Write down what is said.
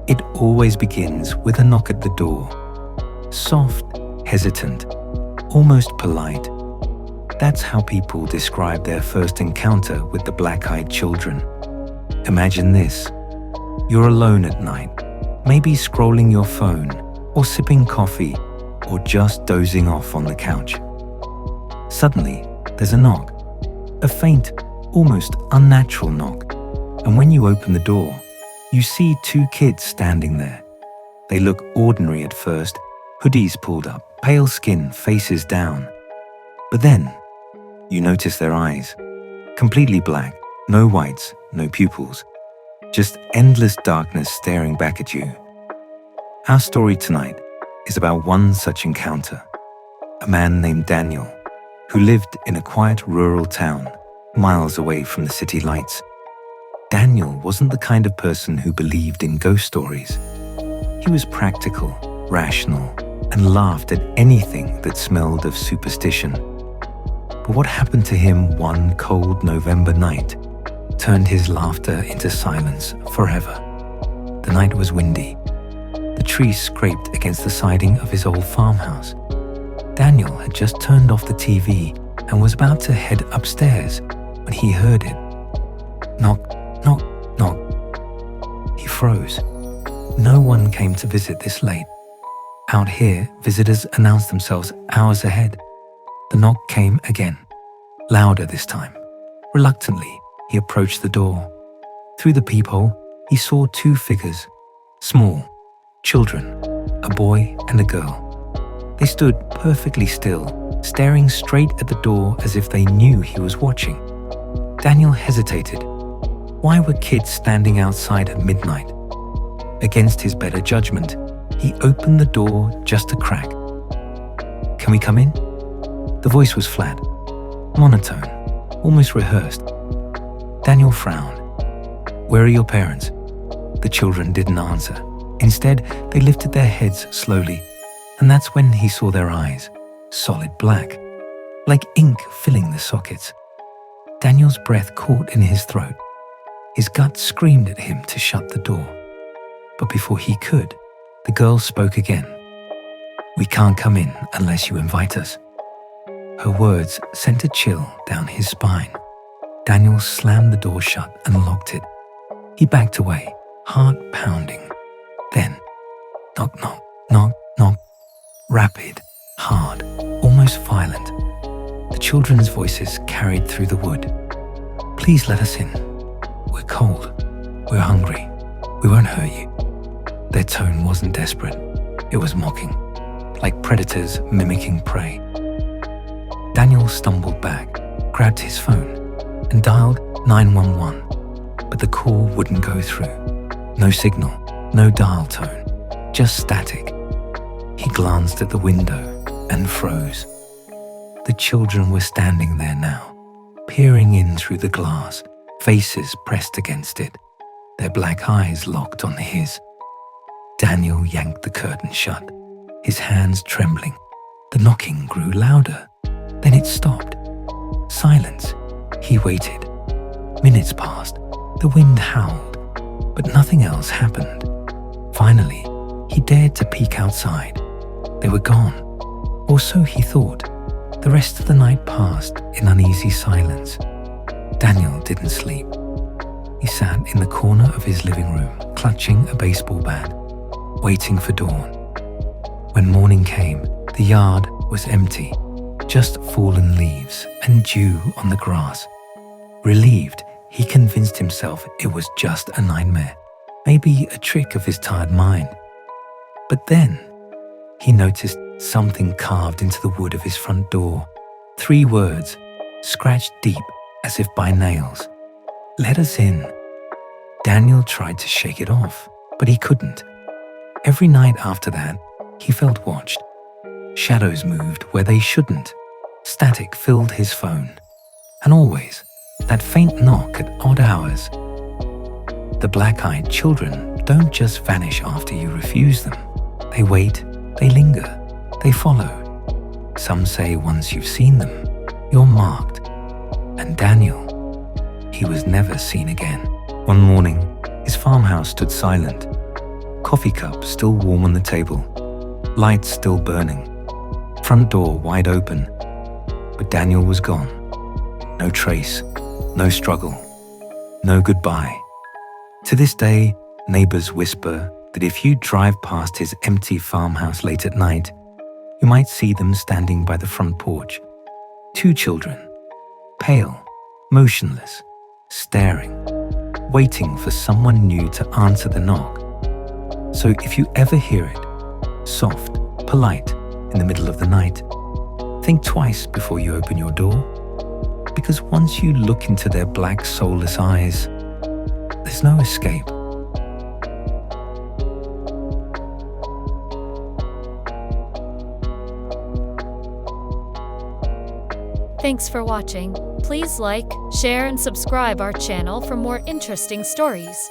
It always begins with a knock at the door. Soft, hesitant, almost polite. That's how people describe their first encounter with the black-eyed children. Imagine this. You're alone at night, maybe scrolling your phone, or sipping coffee, or just dozing off on the couch. Suddenly, there's a knock. A faint, almost unnatural knock. And when you open the door, you see two kids standing there. They look ordinary at first, hoodies pulled up, pale skin, faces down. But then, you notice their eyes. Completely black, no whites, no pupils. Just endless darkness staring back at you. Our story tonight is about one such encounter. A man named Daniel, who lived in a quiet rural town, miles away from the city lights. Daniel wasn't the kind of person who believed in ghost stories. He was practical, rational, and laughed at anything that smelled of superstition. But what happened to him one cold November night turned his laughter into silence forever. The night was windy. The trees scraped against the siding of his old farmhouse. Daniel had just turned off the TV and was about to head upstairs when he heard it. Knock, knock, knock. He froze. No one came to visit this late. Out here, visitors announced themselves hours ahead. The knock came again, louder this time. Reluctantly, he approached the door. Through the peephole, he saw two figures, small, children, a boy and a girl. They stood perfectly still, staring straight at the door as if they knew he was watching. Daniel hesitated. Why were kids standing outside at midnight? Against his better judgment, he opened the door just a crack. "Can we come in?" The voice was flat, monotone, almost rehearsed. Daniel frowned. "Where are your parents?" The children didn't answer. Instead, they lifted their heads slowly, and that's when he saw their eyes, solid black, like ink filling the sockets. Daniel's breath caught in his throat. His gut screamed at him to shut the door. But before he could, the girl spoke again. "We can't come in unless you invite us." Her words sent a chill down his spine. Daniel slammed the door shut and locked it. He backed away, heart pounding. Then, knock, knock, knock, knock. Rapid, hard, almost violent. The children's voices carried through the wood. "Please let us in. We're cold. We're hungry. We won't hurt you." Their tone wasn't desperate. It was mocking, like predators mimicking prey. Daniel stumbled back, grabbed his phone, and dialed 911. But the call wouldn't go through. No signal, no dial tone, just static. He glanced at the window and froze. The children were standing there now, peering in through the glass, faces pressed against it, their black eyes locked on his. Daniel yanked the curtain shut, his hands trembling. The knocking grew louder. Then it stopped. Silence. He waited. Minutes passed. The wind howled, but nothing else happened. Finally, he dared to peek outside. They were gone, or so he thought. The rest of the night passed in uneasy silence. Daniel didn't sleep. He sat in the corner of his living room, clutching a baseball bat, waiting for dawn. When morning came, the yard was empty, just fallen leaves and dew on the grass. Relieved, he convinced himself it was just a nightmare, maybe a trick of his tired mind. But then, he noticed something carved into the wood of his front door. 3 words, scratched deep as if by nails. "Let us in." Daniel tried to shake it off, but he couldn't. Every night after that, he felt watched. Shadows moved where they shouldn't. Static filled his phone. And always, that faint knock at odd hours. The black-eyed children don't just vanish after you refuse them. They wait, they linger, they follow. Some say once you've seen them, you're marked. And Daniel, he was never seen again. One morning, his farmhouse stood silent. Coffee cup still warm on the table, lights still burning, front door wide open. But Daniel was gone. No trace, no struggle, no goodbye. To this day, neighbors whisper that if you drive past his empty farmhouse late at night, you might see them standing by the front porch. 2 children, pale, motionless, staring, waiting for someone new to answer the knock. So if you ever hear it, soft, polite, in the middle of the night, think twice before you open your door, because once you look into their black, soulless eyes, there's no escape. Thanks for watching. Please like, share, and subscribe our channel for more interesting stories.